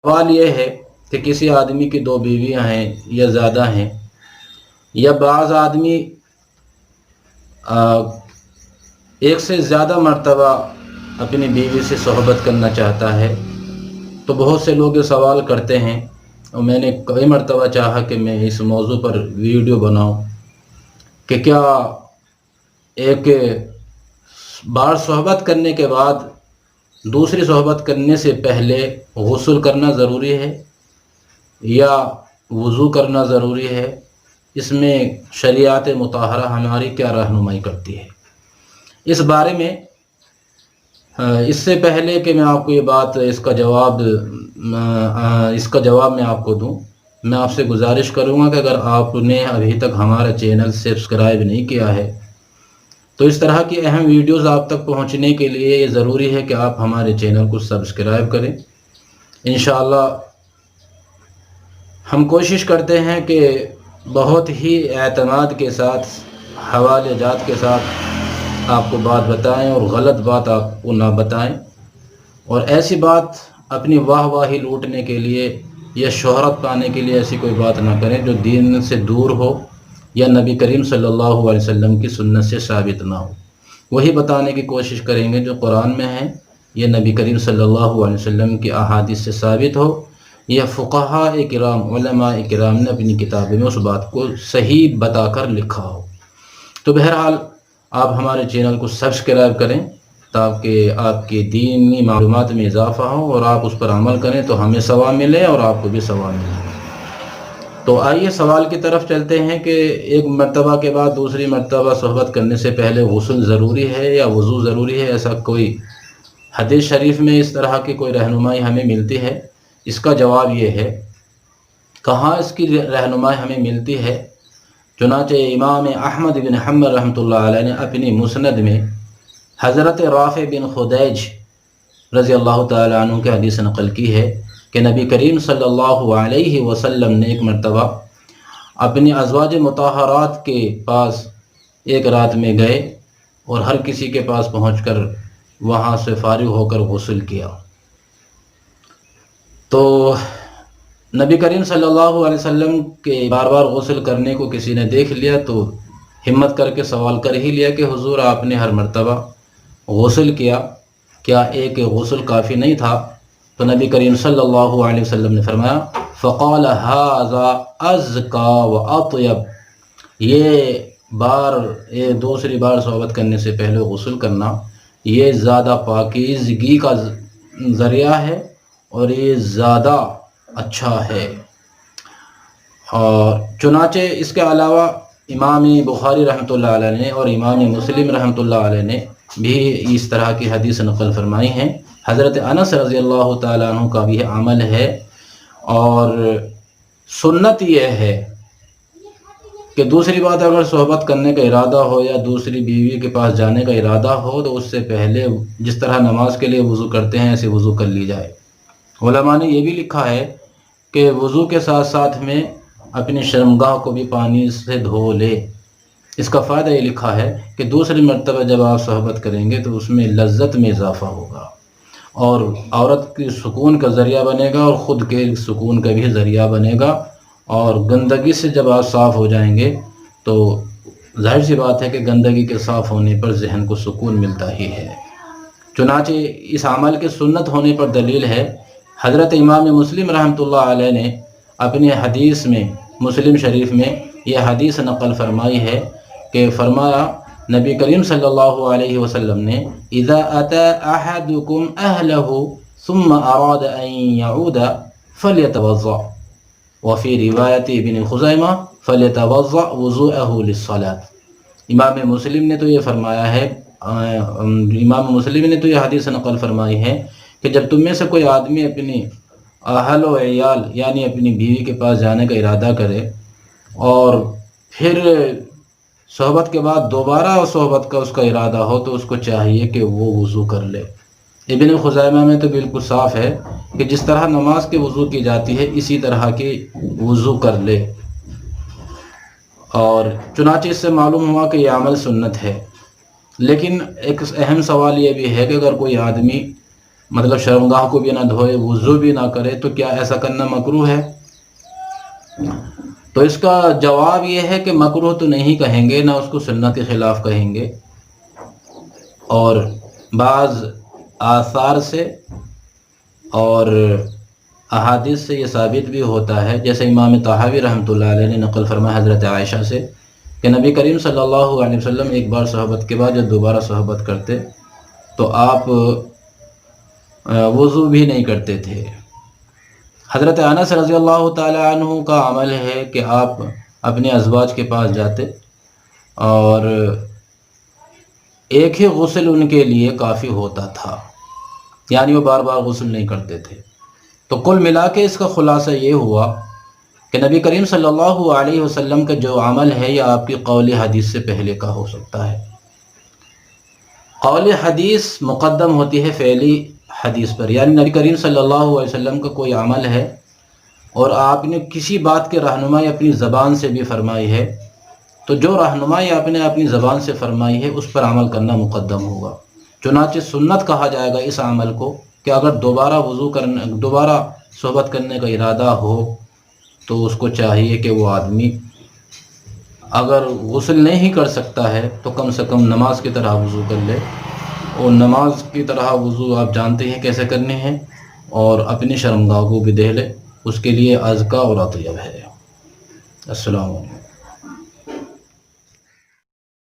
سوال یہ ہے کہ کسی آدمی کی 2 بیویاں ہیں یا زیادہ ہیں، یا بعض آدمی ایک سے زیادہ مرتبہ اپنی بیوی سے صحبت کرنا چاہتا ہے، تو بہت سے لوگ یہ سوال کرتے ہیں، اور میں نے کئی مرتبہ چاہا کہ میں اس موضوع پر ویڈیو بناؤں کہ کیا ایک بار صحبت کرنے کے بعد دوسری صحبت کرنے سے پہلے غسل کرنا ضروری ہے یا وضو کرنا ضروری ہے؟ اس میں شریعت مطہرہ ہماری کیا رہنمائی کرتی ہے؟ اس بارے میں اس سے پہلے کہ میں آپ کو یہ بات اس کا جواب میں آپ کو دوں، میں آپ سے گزارش کروں گا کہ اگر آپ نے ابھی تک ہمارا چینل سبسکرائب نہیں کیا ہے تو اس طرح کی اہم ویڈیوز آپ تک پہنچنے کے لیے یہ ضروری ہے کہ آپ ہمارے چینل کو سبسکرائب کریں۔ انشاءاللہ ہم کوشش کرتے ہیں کہ بہت ہی اعتماد کے ساتھ، حوالے جات کے ساتھ آپ کو بات بتائیں اور غلط بات آپ کو نہ بتائیں، اور ایسی بات اپنی واہ واہی لوٹنے کے لیے یا شہرت پانے کے لیے ایسی کوئی بات نہ کریں جو دین سے دور ہو یا نبی کریم صلی اللہ علیہ وسلم کی سنت سے ثابت نہ ہو۔ وہی بتانے کی کوشش کریں گے جو قرآن میں ہے، یا نبی کریم صلی اللہ علیہ وسلم کی احادیث سے ثابت ہو، یا فقہاء کرام، علماء کرام نے اپنی کتابیں میں اس بات کو صحیح بتا کر لکھا ہو۔ تو بہرحال آپ ہمارے چینل کو سبسکرائب کریں تاکہ آپ کے دینی معلومات میں اضافہ ہو اور آپ اس پر عمل کریں تو ہمیں ثواب ملے اور آپ کو بھی ثواب ملے۔ تو آئیے سوال کی طرف چلتے ہیں کہ ایک مرتبہ کے بعد دوسری مرتبہ صحبت کرنے سے پہلے غسل ضروری ہے یا وضو ضروری ہے؟ ایسا کوئی حدیث شریف میں اس طرح کی کوئی رہنمائی ہمیں ملتی ہے؟ اس کا جواب یہ ہے، کہاں اس کی رہنمائی ہمیں ملتی ہے؟ چنانچہ امام احمد بن حنبل رحمۃ اللہ علیہ نے اپنی مسند میں حضرت رافع بن خدیج رضی اللہ تعالیٰ عنہ کی حدیث نقل کی ہے کہ نبی کریم صلی اللہ علیہ وسلم نے ایک مرتبہ اپنی ازواج مطہرات کے پاس ایک رات میں گئے اور ہر کسی کے پاس پہنچ کر وہاں سے فارغ ہو کر غسل کیا۔ تو نبی کریم صلی اللہ علیہ وسلم کے بار بار غسل کرنے کو کسی نے دیکھ لیا تو ہمت کر کے سوال کر ہی لیا کہ حضور آپ نے ہر مرتبہ غسل کیا، کیا ایک غسل کافی نہیں تھا؟ تو نبی کریم صلی اللہ علیہ وسلم نے فرمایا فقال ھذا ازکا واطیب، یہ دوسری بار صحبت کرنے سے پہلے غسل کرنا یہ زیادہ پاکیزگی کا ذریعہ ہے اور یہ زیادہ اچھا ہے۔ اور چنانچہ اس کے علاوہ امام بخاری رحمۃ اللہ علیہ نے اور امام مسلم رحمۃ اللہ علیہ نے بھی اس طرح کی حدیث نقل فرمائی ہیں۔ حضرت انس رضی اللہ تعالیٰ عنہ کا بھی عمل ہے، اور سنت یہ ہے کہ دوسری بات اگر صحبت کرنے کا ارادہ ہو یا دوسری بیوی کے پاس جانے کا ارادہ ہو تو اس سے پہلے جس طرح نماز کے لیے وضو کرتے ہیں ایسے وضو کر لی جائے۔ علماء نے یہ بھی لکھا ہے کہ وضو کے ساتھ ساتھ میں اپنی شرمگاہ کو بھی پانی سے دھو لے۔ اس کا فائدہ یہ لکھا ہے کہ دوسری مرتبہ جب آپ صحبت کریں گے تو اس میں لذت میں اضافہ ہوگا اور عورت کی سکون کا ذریعہ بنے گا اور خود کے سکون کا بھی ذریعہ بنے گا، اور گندگی سے جب آپ صاف ہو جائیں گے تو ظاہر سی بات ہے کہ گندگی کے صاف ہونے پر ذہن کو سکون ملتا ہی ہے۔ چنانچہ اس عمل کے سنت ہونے پر دلیل ہے، حضرت امام مسلم رحمۃ اللہ علیہ نے اپنی حدیث میں، مسلم شریف میں یہ حدیث نقل فرمائی ہے کہ فرمایا نبی کریم صلی اللہ علیہ وسلم نے اذا اتى احدكم اهله ثم اراد ان يعود فليتوضا، وفي روایت ابن خزیمہ فليتوضا وضوءه للصلاة۔ امام مسلم نے تو یہ فرمایا ہے، امام مسلم نے تو یہ حدیث نقل فرمائی ہے کہ جب تم میں سے کوئی آدمی اپنی اہل و عیال یعنی اپنی بیوی کے پاس جانے کا ارادہ کرے اور پھر صحبت کے بعد دوبارہ صحبت کا اس کا ارادہ ہو تو اس کو چاہیے کہ وہ وضو کر لے۔ ابن خزیمہ میں تو بالکل صاف ہے کہ جس طرح نماز کے وضو کی جاتی ہے اسی طرح کی وضو کر لے، اور چنانچہ اس سے معلوم ہوا کہ یہ عمل سنت ہے۔ لیکن ایک اہم سوال یہ بھی ہے کہ اگر کوئی آدمی مطلب شرمگاہ کو بھی نہ دھوئے، وضو بھی نہ کرے، تو کیا ایسا کرنا مکروہ ہے؟ تو اس کا جواب یہ ہے کہ مکروہ تو نہیں کہیں گے، نہ اس کو سنت کے خلاف کہیں گے، اور بعض آثار سے اور احادیث سے یہ ثابت بھی ہوتا ہے، جیسے امام طحاوی رحمۃ اللہ علیہ نے نقل فرمایا حضرت عائشہ سے کہ نبی کریم صلی اللہ علیہ وسلم ایک بار صحبت کے بعد جب دوبارہ صحبت کرتے تو آپ وضو بھی نہیں کرتے تھے۔ حضرت انس رضی اللہ تعالی عنہ کا عمل ہے کہ آپ اپنے ازواج کے پاس جاتے اور ایک ہی غسل ان کے لیے کافی ہوتا تھا، یعنی وہ بار بار غسل نہیں کرتے تھے۔ تو کل ملا کے اس کا خلاصہ یہ ہوا کہ نبی کریم صلی اللہ علیہ وسلم کا جو عمل ہے یہ آپ کی قول حدیث سے پہلے کا ہو سکتا ہے۔ قول حدیث مقدم ہوتی ہے فعلی حدیث پر، یعنی نبی کریم صلی اللہ علیہ وسلم کا کوئی عمل ہے اور آپ نے کسی بات کی رہنمائی اپنی زبان سے بھی فرمائی ہے، تو جو رہنمائی آپ نے اپنی زبان سے فرمائی ہے اس پر عمل کرنا مقدم ہوگا۔ چنانچہ سنت کہا جائے گا اس عمل کو کہ اگر دوبارہ صحبت کرنے کا ارادہ ہو تو اس کو چاہیے کہ وہ آدمی اگر غسل نہیں کر سکتا ہے تو کم سے کم نماز کی طرح وضو کر لے، اور نماز کی طرح وضو آپ جانتے ہیں کیسے کرنے ہیں، اور اپنی شرمگاہ کو بھی دہہ لے، اس کے لیے ازکا اور اطیب ہے۔ السلام علیکم۔